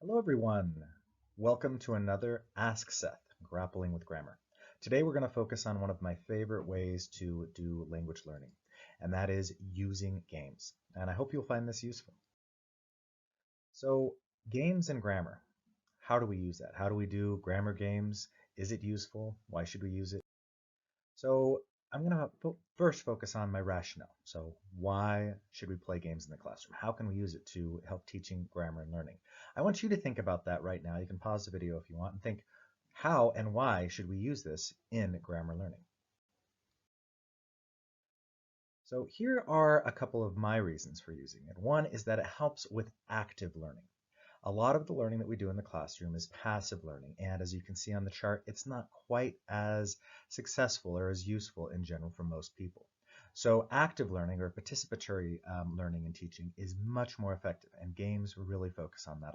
Hello, everyone. Welcome to another Ask Seth, Grappling with Grammar. Today, we're going to focus on one of my favorite ways to do language learning, and that is using games. And I hope you'll find this useful. So, games and grammar. How do we use that? How do we do grammar games? Is it useful? Why should we use it? So, I'm going to first focus on my rationale. So, why should we play games in the classroom? How can we use it to help teaching grammar and learning? I want you to think about that right now. You can pause the video if you want and think, how and why should we use this in grammar learning? So, here are a couple of my reasons for using it. One is that it helps with active learning. A lot of the learning that we do in the classroom is passive learning, and as you can see on the chart, it's not quite as successful or as useful in general for most people. So active learning or participatory learning and teaching is much more effective, and games really focus on that.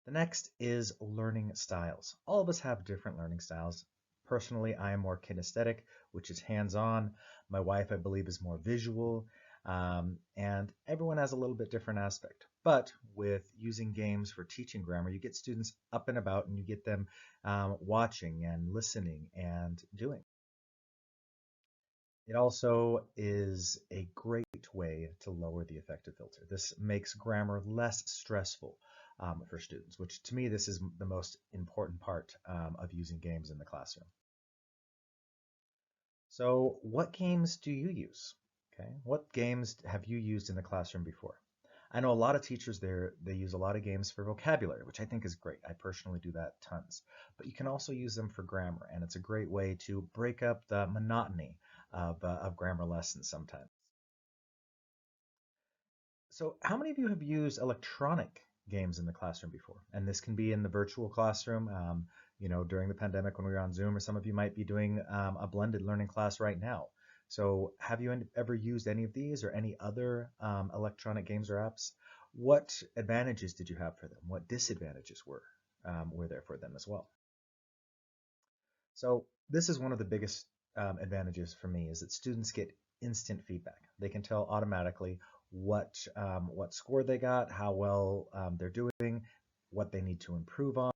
The next is learning styles. All of us have different learning styles. Personally, I am more kinesthetic, which is hands-on. My wife, I believe, is more visual. And everyone has a little bit different aspect. But with using games for teaching grammar, you get students up and about and you get them watching and listening and doing. It also is a great way to lower the affective filter. This makes grammar less stressful for students, which to me, this is the most important part of using games in the classroom. So what games do you use? Okay, what games have you used in the classroom before? I know a lot of teachers there, they use a lot of games for vocabulary, which I think is great. I personally do that tons. But you can also use them for grammar, and it's a great way to break up the monotony of grammar lessons sometimes. So how many of you have used electronic games in the classroom before? And this can be in the virtual classroom, during the pandemic when we were on Zoom, or some of you might be doing a blended learning class right now. So have you ever used any of these or any other electronic games or apps? What advantages did you have for them? What disadvantages were there for them as well? So this is one of the biggest advantages for me is that students get instant feedback. They can tell automatically what score they got, how well they're doing, what they need to improve on.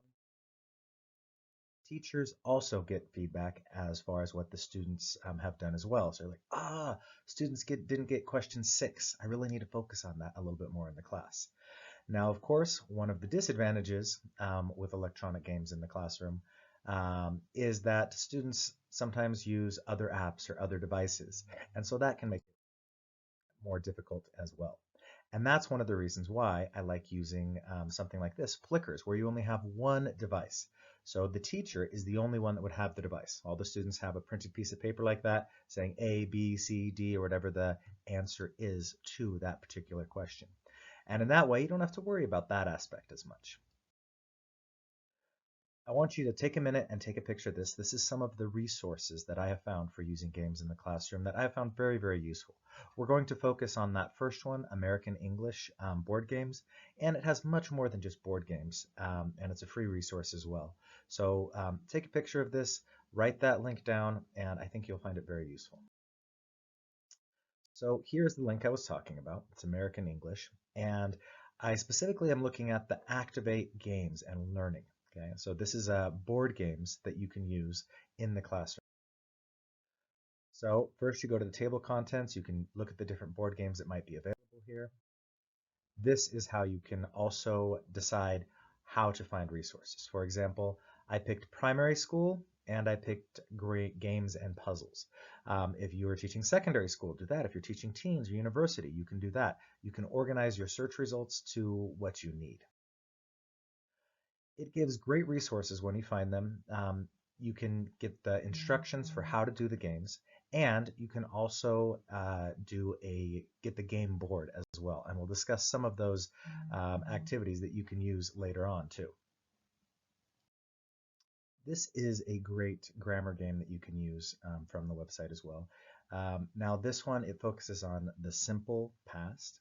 Teachers also get feedback as far as what the students have done as well. So they're like, students didn't get question 6. I really need to focus on that a little bit more in the class. Now, of course, one of the disadvantages with electronic games in the classroom is that students sometimes use other apps or other devices, and so that can make it more difficult as well. And that's one of the reasons why I like using something like this, Flickrs, where you only have one device. So the teacher is the only one that would have the device. All the students have a printed piece of paper like that saying A, B, C, D, or whatever the answer is to that particular question. And in that way, you don't have to worry about that aspect as much. I want you to take a minute and take a picture of this. This is some of the resources that I have found for using games in the classroom that I have found very, very useful. We're going to focus on that first one, American English board games, and it has much more than just board games, and it's a free resource as well. So take a picture of this, write that link down, and I think you'll find it very useful. So here's the link I was talking about. It's American English, and I specifically am looking at the Activate games and learning. Okay, so this is board games that you can use in the classroom. So first you go to the table of contents. You can look at the different board games that might be available here. This is how you can also decide how to find resources. For example, I picked primary school and I picked great games and puzzles. If you are teaching secondary school, do that. If you're teaching teens or university, you can do that. You can organize your search results to what you need. It gives great resources when you find them. You can get the instructions for how to do the games, and you can also get the game board as well. And we'll discuss some of those activities that you can use later on too. This is a great grammar game that you can use from the website as well. Now this one, it focuses on the simple past.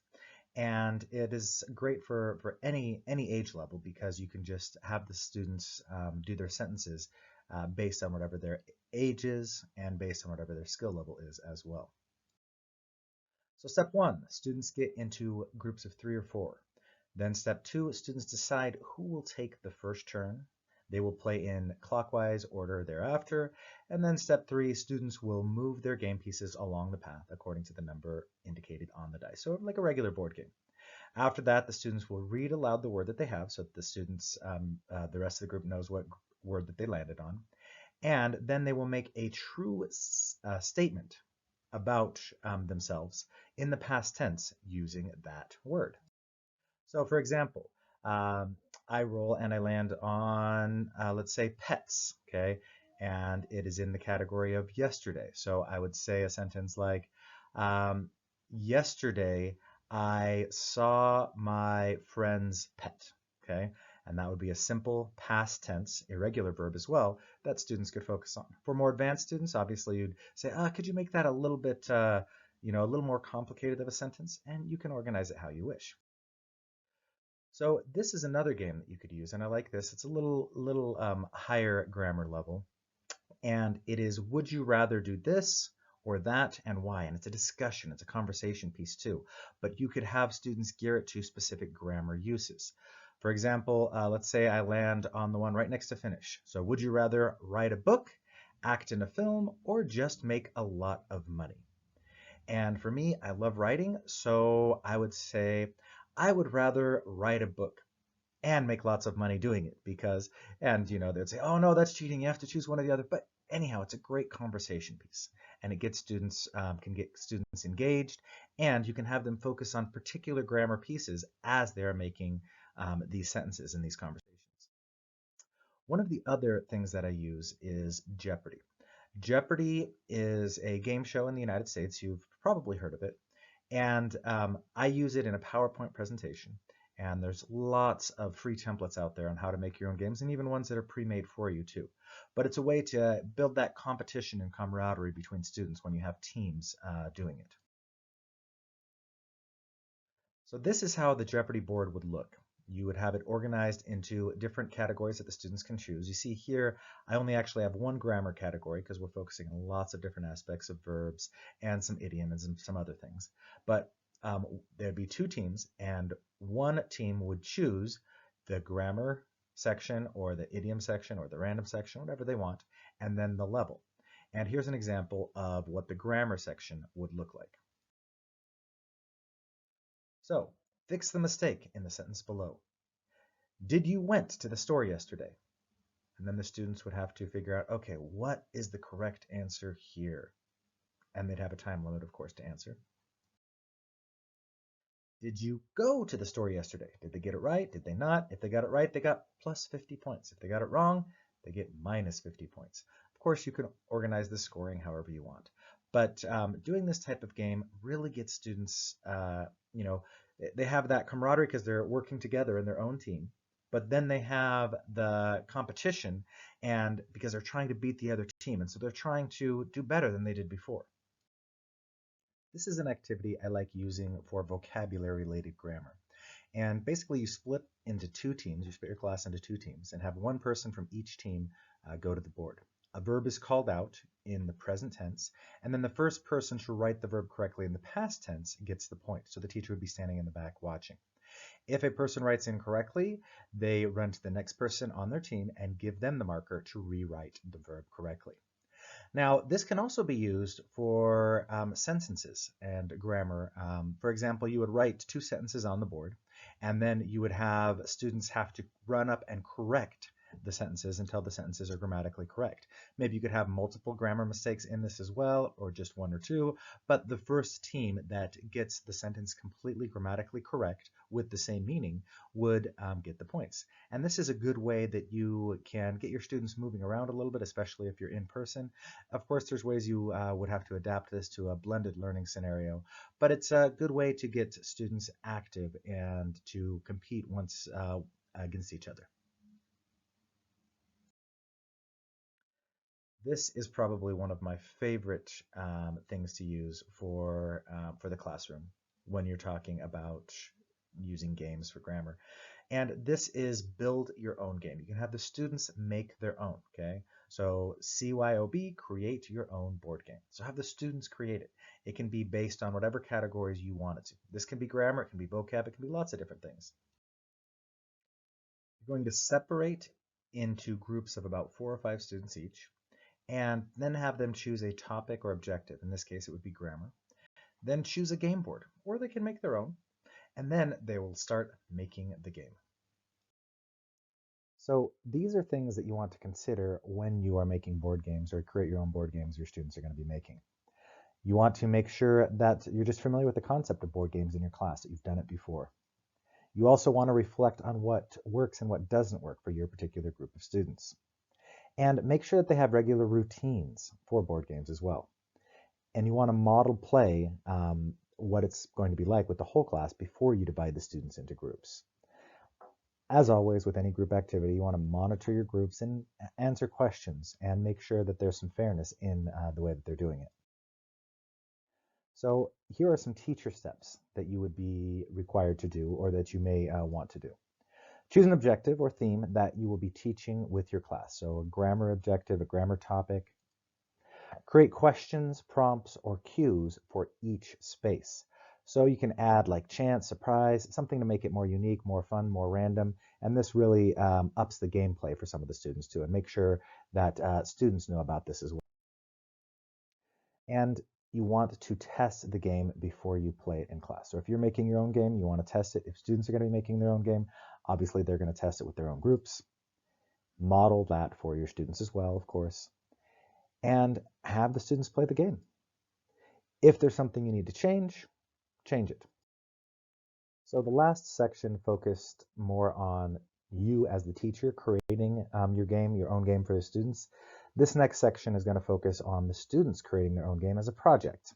And it is great for any age level because you can just have the students do their sentences based on whatever their age is and based on whatever their skill level is as well. So step one, students get into groups of 3 or 4. Then step two, students decide who will take the first turn. They will play in clockwise order thereafter. And then step three, students will move their game pieces along the path according to the number indicated on the dice. So like a regular board game. After that, the students will read aloud the word that they have so that the rest of the group knows what word that they landed on. And then they will make a true statement about themselves in the past tense using that word. So for example, um, I roll and I land on, let's say, pets, okay? And it is in the category of yesterday. So I would say a sentence like, um, yesterday I saw my friend's pet, okay? And that would be a simple past tense, irregular verb as well, that students could focus on. For more advanced students, obviously you'd say, could you make that a little bit, a little more complicated of a sentence? And you can organize it how you wish. So this is another game that you could use, and I like this. It's a little higher grammar level, and it is would you rather do this or that and why? And it's a discussion, it's a conversation piece too. But you could have students gear it to specific grammar uses. For example, let's say I land on the one right next to finish. So would you rather write a book, act in a film, or just make a lot of money? And for me, I love writing, so I would say I would rather write a book and make lots of money doing it because, and they'd say, oh no, that's cheating. You have to choose one or the other. But anyhow, it's a great conversation piece and it gets students, can get students engaged, and you can have them focus on particular grammar pieces as they're making these sentences in these conversations. One of the other things that I use is Jeopardy! Jeopardy! Is a game show in the United States. You've probably heard of it. And I use it in a PowerPoint presentation. And there's lots of free templates out there on how to make your own games, and even ones that are pre-made for you too. But it's a way to build that competition and camaraderie between students when you have teams doing it. So this is how the Jeopardy board would look. You would have it organized into different categories that the students can choose. You see here, I only actually have one grammar category because we're focusing on lots of different aspects of verbs and some idioms and some other things. But there'd be two teams, and one team would choose the grammar section or the idiom section or the random section, whatever they want, and then the level. And here's an example of what the grammar section would look like. So, fix the mistake in the sentence below. Did you went to the store yesterday? And then the students would have to figure out, okay, what is the correct answer here? And they'd have a time limit, of course, to answer. Did you go to the store yesterday? Did they get it right? Did they not? If they got it right, they got plus 50 points. If they got it wrong, they get minus 50 points. Of course, you can organize the scoring however you want. But doing this type of game really gets students, they have that camaraderie because they're working together in their own team. But then they have the competition, and because they're trying to beat the other team, and so they're trying to do better than they did before. This is an activity I like using for vocabulary-related grammar. And basically, you split into two teams, you split your class into two teams, and have one person from each team go to the board. A verb is called out in the present tense, and then the first person to write the verb correctly in the past tense gets the point. So the teacher would be standing in the back watching. If a person writes incorrectly, they run to the next person on their team and give them the marker to rewrite the verb correctly. Now, this can also be used for sentences and grammar. For example, you would write two sentences on the board, and then you would have students have to run up and correct the sentences until the sentences are grammatically correct. Maybe you could have multiple grammar mistakes in this as well, or just one or two, but the first team that gets the sentence completely grammatically correct with the same meaning would get the points. And this is a good way that you can get your students moving around a little bit, especially if you're in person. Of course, there's ways you would have to adapt this to a blended learning scenario, but it's a good way to get students active and to compete once against each other. This is probably one of my favorite things to use for the classroom when you're talking about using games for grammar. And this is build your own game. You can have the students make their own, okay? So CYOB, create your own board game. So have the students create it. It can be based on whatever categories you want it to. This can be grammar, it can be vocab, it can be lots of different things. You're going to separate into groups of about 4 or 5 students each, and then have them choose a topic or objective. In this case, it would be grammar. Then choose a game board, or they can make their own, and then they will start making the game. So these are things that you want to consider when you are making board games or create your own board games your students are going to be making. You want to make sure that you're just familiar with the concept of board games in your class, that you've done it before. You also want to reflect on what works and what doesn't work for your particular group of students. And make sure that they have regular routines for board games as well. And you want to model play what it's going to be like with the whole class before you divide the students into groups. As always, with any group activity, you want to monitor your groups and answer questions and make sure that there's some fairness in the way that they're doing it. So here are some teacher steps that you would be required to do or that you may want to do. Choose an objective or theme that you will be teaching with your class. So a grammar objective, a grammar topic. Create questions, prompts, or cues for each space. So you can add like chance, surprise, something to make it more unique, more fun, more random. And this really ups the gameplay for some of the students too, and make sure that students know about this as well. And you want to test the game before you play it in class. So if you're making your own game, you want to test it. If students are going to be making their own game, obviously they're going to test it with their own groups. Model that for your students as well, of course, and have the students play the game. If there's something you need to change it. So the last section focused more on you as the teacher creating your own game for the students. This next section is going to focus on the students creating their own game as a project.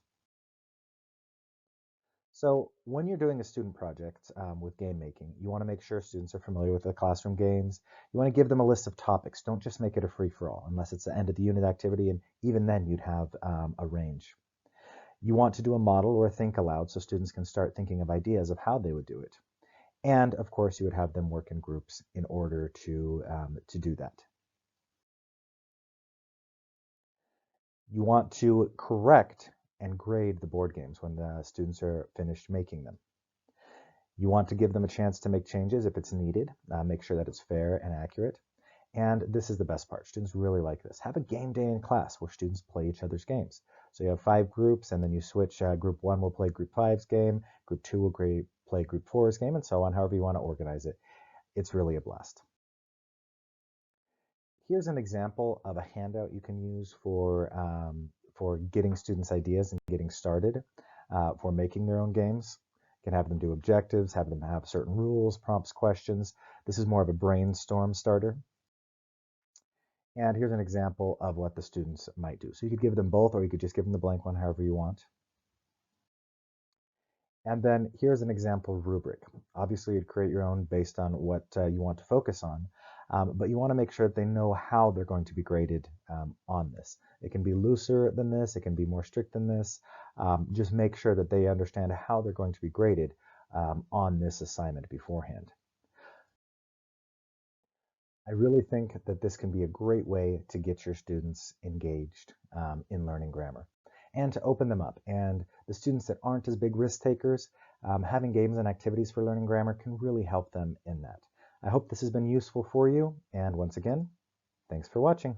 So when you're doing a student project with game making, you want to make sure students are familiar with the classroom games. You want to give them a list of topics. Don't just make it a free-for-all unless it's the end of the unit activity, and even then you'd have a range. You want to do a model or a think aloud so students can start thinking of ideas of how they would do it. And of course, you would have them work in groups in order to do that. You want to correct and grade the board games when the students are finished making them. You want to give them a chance to make changes if it's needed, make sure that it's fair and accurate. And this is the best part. Students really like this. Have a game day in class where students play each other's games. So you have 5 groups, and then you switch. Group 1 will play Group 5's game, Group 2 will play Group 4's game, and so on, however you want to organize it. It's really a blast. Here's an example of a handout you can use for getting students ideas and getting started for making their own games. You can have them do objectives, have them have certain rules, prompts, questions. This is more of a brainstorm starter. And here's an example of what the students might do. So you could give them both, or you could just give them the blank one, however you want. And then here's an example rubric. Obviously, you'd create your own based on what you want to focus on, but you want to make sure that they know how they're going to be graded on this. It can be looser than this. It can be more strict than this. Just make sure that they understand how they're going to be graded on this assignment beforehand. I really think that this can be a great way to get your students engaged in learning grammar and to open them up. And the students that aren't as big risk takers, having games and activities for learning grammar can really help them in that. I hope this has been useful for you. And once again, thanks for watching.